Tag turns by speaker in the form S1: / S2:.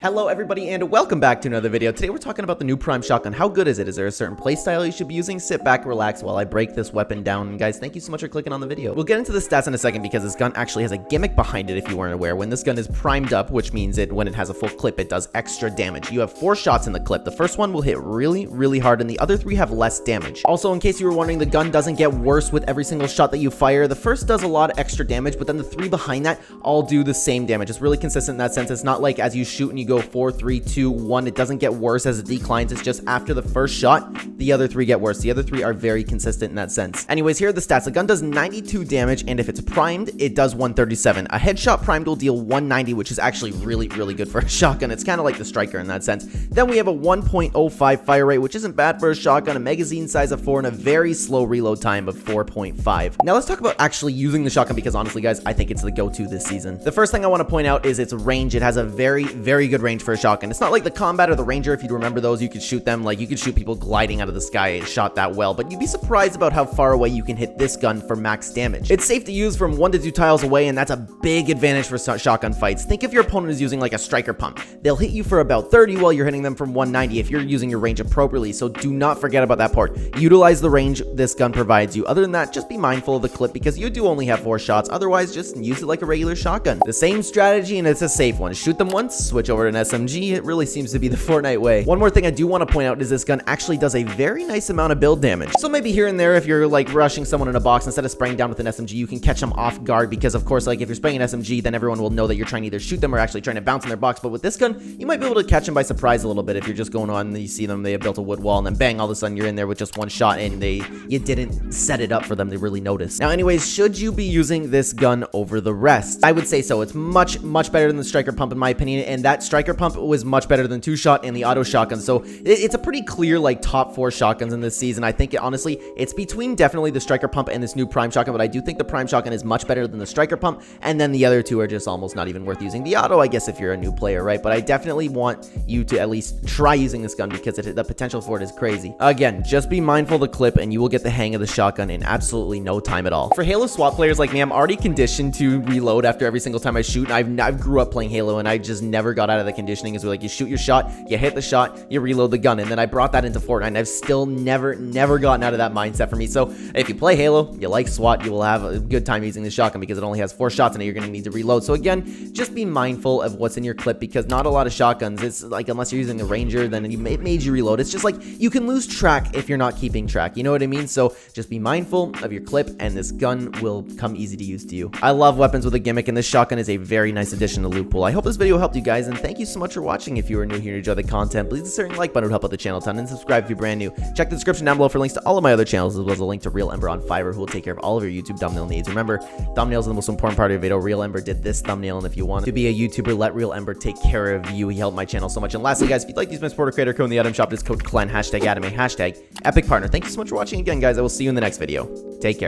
S1: Hello everybody and welcome back to another video. Today we're talking about the new Prime Shotgun. How good is it? Is there a certain playstyle you should be using? Sit back, relax while I break this weapon down. And guys, thank you so much for clicking on the video. We'll get into the stats in a second because this gun actually has a gimmick behind it if you weren't aware. When this gun is primed up, which means when it has a full clip, it does extra damage. You have 4 shots in the clip. The first one will hit really hard and the other 3 have less damage. Also, in case you were wondering, the gun doesn't get worse with every single shot that you fire. The first does a lot of extra damage, but then the 3 behind that all do the same damage. It's really consistent in that sense. It's not like as you shoot and you go 4, 3, 2, 1, it doesn't get worse as it declines. It's just after the first shot, the other 3 get worse. The other 3 are very consistent in that sense. Anyways, here are the stats. The gun does 92 damage, and if it's primed, it does 137. A headshot primed will deal 190, which is actually really good for a shotgun. It's kind of like the striker in that sense. Then we have a 1.05 fire rate, which isn't bad for a shotgun, a magazine size of 4, and a very slow reload time of 4.5. Now let's talk about actually using the shotgun, because honestly, guys, I think it's the go-to this season. The first thing I want to point out is its range. It has a very good range for a shotgun. It's not like the Combat or the Ranger. If you remember those, you could shoot them like you could shoot people gliding out of the sky. It shot that well, but you'd be surprised about how far away you can hit this gun for max damage. It's safe to use from 1 to 2 tiles away, and that's a big advantage for shotgun fights. Think if your opponent is using like a striker pump. They'll hit you for about 30 while you're hitting them from 190 if you're using your range appropriately, so do not forget about that part. Utilize the range this gun provides you. Other than that, just be mindful of the clip because you do only have 4 shots. Otherwise, just use it like a regular shotgun. The same strategy, and it's a safe one. Shoot them once, switch over to an SMG. It really seems to be the Fortnite way. One more thing I do want to point out is this gun actually does a very nice amount of build damage. So maybe here and there, if you're like rushing someone in a box, instead of spraying down with an SMG, you can catch them off guard because of course, like if you're spraying an SMG, then everyone will know that you're trying to either shoot them or actually trying to bounce in their box. But with this gun, you might be able to catch them by surprise a little bit if you're just going on and you see them, they have built a wood wall, and then bang, all of a sudden you're in there with just 1 shot and you didn't set it up for them to really notice. Now anyways, should you be using this gun over the rest? I would say so. It's much better than the striker pump in my opinion, and that striker pump was much better than 2-shot and the auto shotgun. So it's a pretty clear like top 4 shotguns in this season. I think honestly it's between definitely the striker pump and this new prime shotgun, but I do think the prime shotgun is much better than the striker pump, and then the other 2 are just almost not even worth using. The auto, I guess, if you're a new player, right? But I definitely want you to at least try using this gun because the potential for it is crazy. Again, just be mindful of the clip and you will get the hang of the shotgun in absolutely no time at all. For Halo SWAT players like me, I'm already conditioned to reload after every single time I shoot, and I've grew up playing Halo and I just never got out of the conditioning. Is like you shoot your shot, you hit the shot, you reload the gun, and then I brought that into Fortnite, and I've still never gotten out of that mindset for me. So if you play Halo, you like SWAT, you will have a good time using the shotgun because it only has 4 shots in it. You're going to need to reload. So again, just be mindful of what's in your clip because not a lot of shotguns, it's like unless you're using a Ranger, then it made you reload. It's just like you can lose track if you're not keeping track. You know what I mean? So just be mindful of your clip and this gun will come easy to use to you. I love weapons with a gimmick, and this shotgun is a very nice addition to Loot Pool. I hope this video helped you guys, and thank you so much for watching. If you are new here and enjoy the content, please consider the like button. Would help out the channel a ton, and subscribe if you're brand new. Check the description down below for links to all of my other channels, as well as a link to Real Ember on Fiverr, who will take care of all of your YouTube thumbnail needs. Remember, thumbnails are the most important part of your video. Real Ember did this thumbnail, and if you want to be a YouTuber, let Real Ember take care of you. He helped my channel so much. And lastly, guys, if you'd like to use my supporter creator code in the item shop, it's code Clen, #Adame, #Epic Partner. Thank you so much for watching again, guys. I will see you in the next video. Take care.